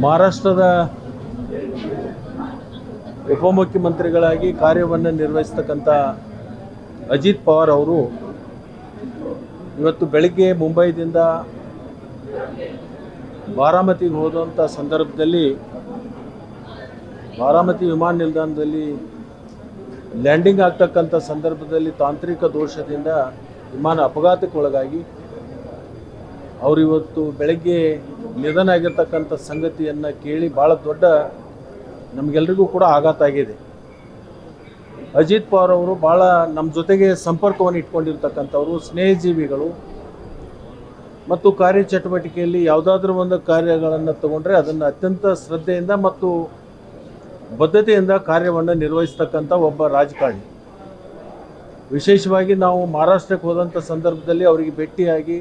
ಮಹಾರಾಷ್ಟ್ರದ ಉಪಮುಖ್ಯಮಂತ್ರಿಗಳಾಗಿ ಕಾರ್ಯವನ್ನು ನಿರ್ವಹಿಸ್ತಕ್ಕಂಥ ಅಜಿತ್ ಪವಾರ್ ಅವರು ಇವತ್ತು ಬೆಳಗ್ಗೆ ಮುಂಬೈದಿಂದ ಬಾರಾಮತಿಗೆ ಹೋದಂಥ ಸಂದರ್ಭದಲ್ಲಿ ಬಾರಾಮತಿ ವಿಮಾನ ನಿಲ್ದಾಣದಲ್ಲಿ ಲ್ಯಾಂಡಿಂಗ್ ಆಗ್ತಕ್ಕಂಥ ಸಂದರ್ಭದಲ್ಲಿ ತಾಂತ್ರಿಕ ದೋಷದಿಂದ ವಿಮಾನ ಅಪಘಾತಕ್ಕೊಳಗಾಗಿ ಅವರು ಇವತ್ತು ಬೆಳಗ್ಗೆ ನಿಧನ ಆಗಿರ್ತಕ್ಕಂಥ ಸಂಗತಿಯನ್ನು ಕೇಳಿ ಭಾಳ ದೊಡ್ಡ ನಮಗೆಲ್ಲರಿಗೂ ಕೂಡ ಆಘಾತ ಆಗಿದೆ. ಅಜಿತ್ ಪವಾರ್ ಅವರು ಭಾಳ ನಮ್ಮ ಜೊತೆಗೆ ಸಂಪರ್ಕವನ್ನು ಇಟ್ಕೊಂಡಿರ್ತಕ್ಕಂಥವ್ರು, ಸ್ನೇಹಜೀವಿಗಳು ಮತ್ತು ಕಾರ್ಯಚಟುವಟಿಕೆಯಲ್ಲಿ ಯಾವುದಾದ್ರೂ ಒಂದು ಕಾರ್ಯಗಳನ್ನು ತಗೊಂಡ್ರೆ ಅದನ್ನು ಅತ್ಯಂತ ಶ್ರದ್ಧೆಯಿಂದ ಮತ್ತು ಬದ್ಧತೆಯಿಂದ ಕಾರ್ಯವನ್ನು ನಿರ್ವಹಿಸ್ತಕ್ಕಂಥ ಒಬ್ಬ ರಾಜಕಾರಣಿ. ವಿಶೇಷವಾಗಿ ನಾವು ಮಹಾರಾಷ್ಟ್ರಕ್ಕೆ ಹೋದಂಥ ಸಂದರ್ಭದಲ್ಲಿ ಅವರಿಗೆ ಭೇಟಿಯಾಗಿ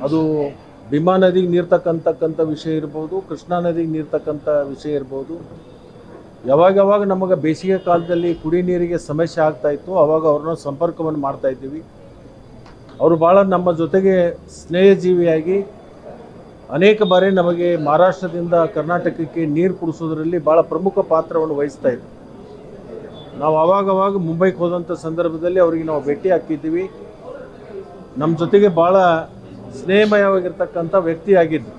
ಅದು ಭೀಮಾ ನದಿಗೆ ನೀರು ತಕ್ಕಂತಕ್ಕಂಥ ವಿಷಯ ಇರ್ಬೋದು, ಕೃಷ್ಣಾ ನದಿಗೆ ನೀರು ತಕ್ಕಂಥ ವಿಷಯ ಇರ್ಬೋದು. ಯಾವಾಗ ನಮಗೆ ಬೇಸಿಗೆ ಕಾಲದಲ್ಲಿ ಕುಡಿ ನೀರಿಗೆ ಸಮಸ್ಯೆ ಆಗ್ತಾಯಿತ್ತು ಆವಾಗ ಅವ್ರನ್ನ ಸಂಪರ್ಕವನ್ನು ಮಾಡ್ತಾಯಿದ್ದೀವಿ. ಅವರು ಭಾಳ ನಮ್ಮ ಜೊತೆಗೆ ಸ್ನೇಹಜೀವಿಯಾಗಿ ಅನೇಕ ಬಾರಿ ನಮಗೆ ಮಹಾರಾಷ್ಟ್ರದಿಂದ ಕರ್ನಾಟಕಕ್ಕೆ ನೀರು ಕುಡಿಸೋದ್ರಲ್ಲಿ ಭಾಳ ಪ್ರಮುಖ ಪಾತ್ರವನ್ನು ವಹಿಸ್ತಾಯಿದ್ರು. ನಾವು ಆವಾಗವಾಗ ಮುಂಬೈಗೆ ಹೋದಂಥ ಸಂದರ್ಭದಲ್ಲಿ ಅವರಿಗೆ ನಾವು ಭೇಟಿ ಆಗ್ತಿದ್ದೀವಿ. ನಮ್ಮ ಜೊತೆಗೆ ಭಾಳ ಸ್ನೇಹಮಯವಾಗಿರ್ತಕ್ಕಂಥ ವ್ಯಕ್ತಿಯಾಗಿದ್ದು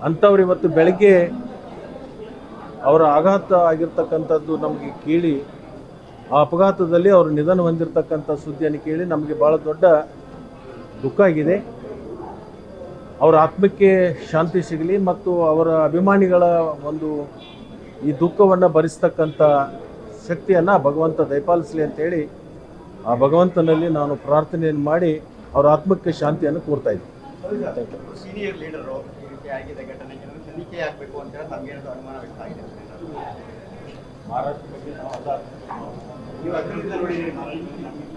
ಅಂಥವ್ರು ಇವತ್ತು ಬೆಳಗ್ಗೆ ಅವರ ಆಘಾತ ಆಗಿರ್ತಕ್ಕಂಥದ್ದು ನಮಗೆ ಕೇಳಿ, ಆ ಅಪಘಾತದಲ್ಲಿ ಅವರು ನಿಧನ ಹೊಂದಿರತಕ್ಕಂಥ ಸುದ್ದಿಯನ್ನು ಕೇಳಿ ನಮಗೆ ಭಾಳ ದೊಡ್ಡ ದುಃಖ ಆಗಿದೆ. ಅವರ ಆತ್ಮಕ್ಕೆ ಶಾಂತಿ ಸಿಗಲಿ ಮತ್ತು ಅವರ ಅಭಿಮಾನಿಗಳ ಒಂದು ಈ ದುಃಖವನ್ನು ಭರಿಸ್ತಕ್ಕಂಥ ಶಕ್ತಿಯನ್ನು ಭಗವಂತ ದಯಪಾಲಿಸಲಿ ಅಂತೇಳಿ ಆ ಭಗವಂತನಲ್ಲಿ ನಾನು ಪ್ರಾರ್ಥನೆಯನ್ನು ಮಾಡಿ ಅವರ ಆತ್ಮಕ್ಕೆ ಶಾಂತಿಯನ್ನು ಕೋರ್ತಾ ಇದ್ದೀನಿ. ಸೀನಿಯರ್ ಲೀಡರು ಈ ರೀತಿ ಆಗಿದೆ ಘಟನೆಗೆ ತನಿಖೆ ಆಗಬೇಕು ಅಂತ ನಮಗೇನಾದರೂ ಅನುಮಾನ ವ್ಯಕ್ತ ಆಗಿದೆ ಮಹಾರಾಷ್ಟ್ರ ಬಗ್ಗೆ ನಾವು ನೀವು ಅದರಿಂದ ನೋಡಿ